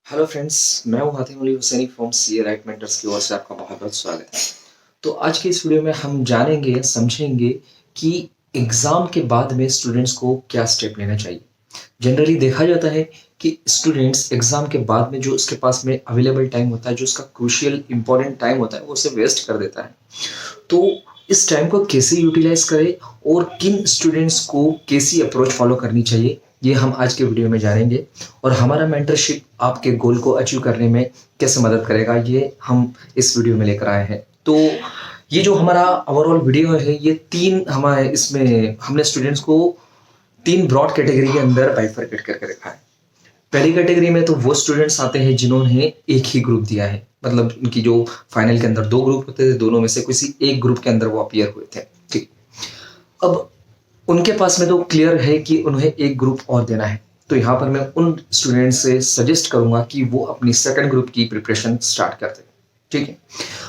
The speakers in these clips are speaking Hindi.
हेलो फ्रेंड्स, मैं हूं Hatim Ali Husaini from CA right mentors की ओर से आपका बहुत-बहुत स्वागत है। तो आज की इस वीडियो में हम जानेंगे, समझेंगे कि एग्ज़ाम के बाद में स्टूडेंट्स को क्या स्टेप लेना चाहिए। जनरली देखा जाता है कि स्टूडेंट्स एग्ज़ाम के बाद में जो उसके पास में अवेलेबल टाइम होता है, जो उसका क्रूशियल इम्पोर्टेंट टाइम होता है, वो उसे वेस्ट कर देता है। तो इस टाइम को कैसे यूटिलाइज़ करें और किन स्टूडेंट्स को कैसी अप्रोच फ़ॉलो करनी चाहिए, ये हम आज के वीडियो में जानेंगे और हमारा मेंटरशिप आपके गोल को अचीव करने में कैसे मदद करेगा, ये हम इस वीडियो में लेकर आए हैं। तो ये जो हमारा ओवरऑल वीडियो है, ये 3 हमारे इसमें हमने स्टूडेंट्स को 3 ब्रॉड कैटेगरी के अंदर बाइफरकेट करके रखा है। पहली कैटेगरी में तो वो स्टूडेंट्स आते हैं जिन्होंने एक ही ग्रुप दिया है, मतलब उनकी जो फाइनल के अंदर 2 ग्रुप होते थे, दोनों में से किसी एक ग्रुप के अंदर वो अपीयर हुए थे। ठीक। अब उनके पास में तो क्लियर है कि उन्हें एक ग्रुप और देना है। तो यहाँ पर मैं उन स्टूडेंट्स से सजेस्ट करूँगा कि वो अपनी सेकंड ग्रुप की प्रिपरेशन स्टार्ट कर दें। ठीक है?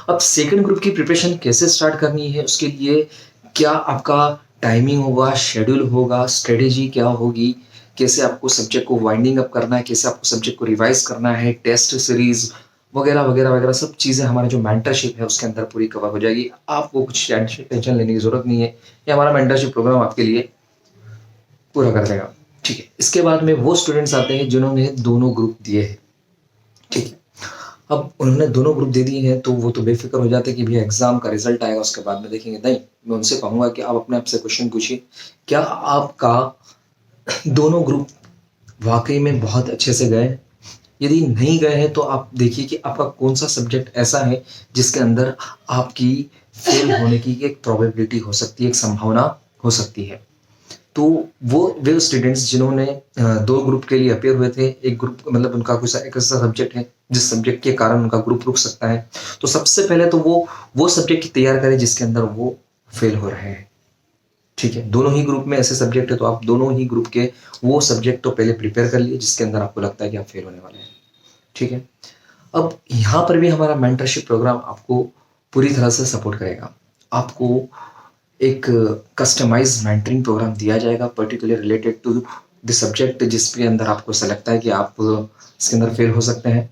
अब सेकंड ग्रुप की प्रिपरेशन कैसे स्टार्ट करनी है, उसके लिए क्या आपका टाइमिंग होगा, शेड्यूल होगा, स्ट्रेटेजी क्या होगी, कैसे आपको सब्जेक्ट को वाइंडिंग अप करना है, कैसे आपको सब्जेक्ट को रिवाइज़ करना है, टेस्ट सीरीज़ वगैरह, वगैरह, वगैरह सब चीज़ें हमारा जो मेंटरशिप है उसके अंदर पूरी कवर हो जाएगी। आपको कुछ टेंशन लेने की ज़रूरत नहीं है। ये हमारा मेंटरशिप प्रोग्राम आपके लिए पूरा कर देगा। ठीक है। इसके बाद में वो स्टूडेंट्स आते हैं जिन्होंने दोनों ग्रुप दिए हैं। ठीक है। अब उन्होंने दोनों ग्रुप दे दिए हैं तो वो तो बेफ़िक्र हो जाते हैं कि भैया एग्ज़ाम का रिज़ल्ट आएगा उसके बाद में देखेंगे। नहीं, मैं उनसे कहूँगा कि आप अपने आप से क्वेश्चन पूछिए, क्या आपका दोनों ग्रुप वाक़ई में बहुत अच्छे से गए? यदि नहीं गए हैं तो आप देखिए कि आपका कौन-सा सब्जेक्ट ऐसा है जिसके अंदर आपकी फ़ेल होने की एक प्रोबेबिलिटी हो सकती है, एक संभावना हो सकती है। तो वे स्टूडेंट्स जिन्होंने 2 ग्रुप के लिए अपीयर हुए थे, एक ग्रुप मतलब उनका कोई एक ऐसा सब्जेक्ट है जिस सब्जेक्ट के कारण उनका ग्रुप रुक सकता है। तो सबसे पहले तो वो सब्जेक्ट ही तैयार करें जिसके अंदर वो फेल हो रहे हैं। ठीक है? दोनों ही ग्रुप में ऐसे सब्जेक्ट है तो आप दोनों ही ग्रुप के वो सब्जेक्ट तो पहले प्रिपेयर कर लिए जिसके अंदर आपको लगता है कि आप फेल होने वाले हैं। ठीक है? अब यहाँ पर भी हमारा मेंटरशिप प्रोग्राम आपको पूरी तरह से सपोर्ट करेगा। आपको एक कस्टमाइज़्ड मेंटरिंग प्रोग्राम दिया जाएगा particularly related to the subject जिसके अंदर आपको ऐसा लगता है कि आप इसके अंदर फेल हो सकते हैं।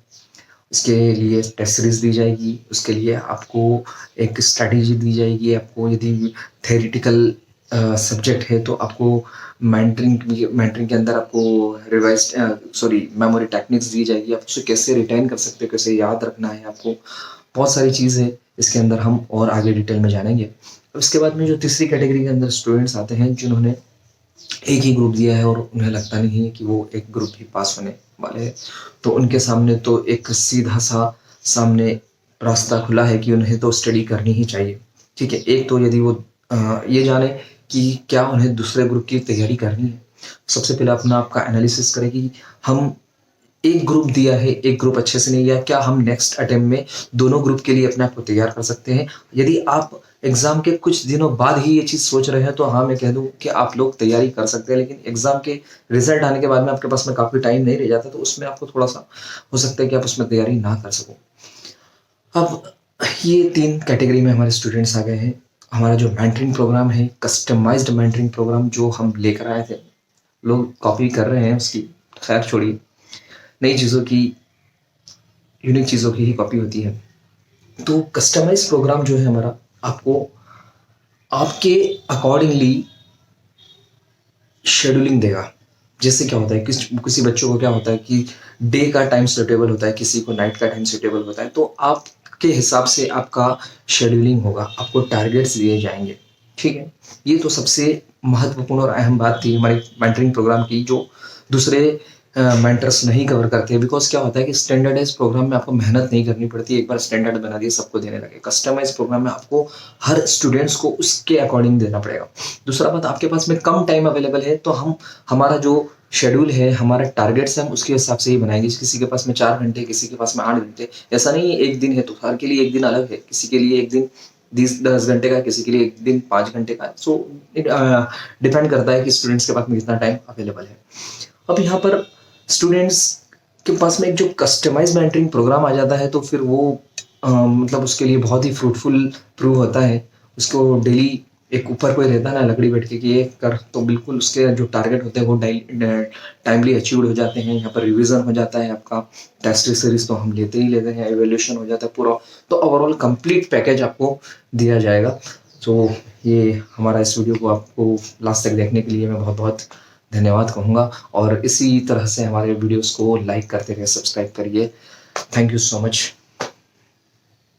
इसके लिए टेस्ट सीरीज़ दी जाएगी, उसके लिए आपको एक स्ट्रैटेजी दी जाएगी, आपको यदि थ्योरेटिकल सब्जेक्ट है तो आपको मेंटरिंग के अंदर आपको मेमोरी टेक्निक्स दी जाएगी, आप उसे कैसे रिटेन कर सकते हो, कैसे याद रखना है आपको, बहुत सारी चीज़ है इसके अंदर हम और आगे डिटेल में जानेंगे। उसके बाद में जो तीसरी कैटेगरी के अंदर स्टूडेंट्स आते हैं जिन्होंने एक ही ग्रुप दिया है और उन्हें लगता नहीं है कि वो एक ग्रुप ही पास होने वाले हैं, तो उनके सामने तो एक सीधा-सा सामने रास्ता खुला है कि उन्हें तो स्टडी करनी ही चाहिए। ठीक है? एक तो यदि वो ये जाने कि क्या उन्हें दूसरे ग्रुप की तैयारी करनी है। सबसे पहले अपना आपका एनालिसिस करें कि हम एक ग्रुप दिया है, एक ग्रुप अच्छे से नहीं गया, क्या हम नेक्स्ट अटेम्प्ट में दोनों ग्रुप के लिए अपने आप को तैयार कर सकते हैं? यदि आप एग्ज़ाम के कुछ दिनों बाद ही ये चीज़ सोच रहे हैं, तो हाँ, मैं कह दूँ कि आप लोग तैयारी कर सकते हैं, लेकिन एग्ज़ाम के रिज़ल्ट आने के बाद में आपके पास में काफ़ी टाइम नहीं रह जाता, तो उसमें आपको थोड़ा-सा हो सकता है कि आप उसमें तैयारी ना कर सको। अब ये 3 कैटेगरी में हमारे स्टूडेंट्स आ गए हैं। हमारा जो मेंटरिंग प्रोग्राम है, कस्टमाइज़्ड मेंटरिंग प्रोग्राम जो हम लेकर आए थे, लोग कॉपी कर रहे हैं उसकी, खैर छोड़िए। नई चीज़ों की, यूनिक चीज़ों की ही कॉपी होती है। तो कस्टमाइज़ प्रोग्राम जो है हमारा, आपको आपके अकॉर्डिंगली शेड्यूलिंग देगा। जैसे क्या होता है, किसी बच्चों को क्या होता है कि डे का टाइम सूटेबल होता है, किसी को नाइट का टाइम सूटेबल होता है, तो आपके हिसाब से आपका शेड्यूलिंग होगा, आपको टारगेट्स दिए जाएँगे। ठीक है? ये तो सबसे महत्वपूर्ण और अहम बात थी हमारे मेंटरिंग प्रोग्राम की, जो दूसरे मेंटर्स नहीं कवर करते हैं। बिकॉज़ क्या होता है कि स्टैंडर्डाइज़्ड प्रोग्राम में आपको मेहनत नहीं करनी पड़ती, एक बार स्टैंडर्ड बना दिए सबको देने लगे। कस्टमाइज़्ड प्रोग्राम में आपको हर स्टूडेंट्स को उसके अकॉर्डिंग देना पड़ेगा। दूसरा बात, आपके पास में कम टाइम अवेलेबल है, तो हम हमारा जो शेड्यूल है, हमारा टारगेट्स हैं, हम उसके हिसाब से ही बनाएँगे। किसी के पास में 4 घंटे, किसी के पास में 8 घंटे, ऐसा नहीं है 1 दिन है तो हर के लिए 1 दिन अलग है। किसी के लिए 1 दिन 10 घंटे का है, किसी के लिए 1 दिन 5 घंटे का है। सो इट डिपेंड करता है कि स्टूडेंट्स के पास में कितना टाइम अवेलेबल है। अब यहाँ पर स्टूडेंट्स के पास में एक जो कस्टमाइज़ मेंटरिंग प्रोग्राम आ जाता है, तो फिर वो मतलब उसके लिए बहुत ही फ्रूटफुल प्रूव होता है। उसको डेली एक ऊपर कोई रहता है ना लकड़ी बैठ के कि ये कर, तो बिल्कुल उसके जो टारगेट होते हैं वो टाइमली अचीव्ड हो जाते हैं। यहाँ पर रिवीजन हो जाता है आपका, टेस्ट सीरीज तो हम लेते ही लेते हैं, एवेल्यूशन हो जाता है पूरा, तो ओवरऑल कंप्लीट पैकेज आपको दिया जाएगा। तो ये हमारा इस वीडियो को आपको लास्ट तक देखने के लिए मैं बहुत बहुत धन्यवाद कहूँगा, और इसी तरह से हमारे वीडियोस को लाइक करते रहिए, सब्सक्राइब करिए। Thank you so much.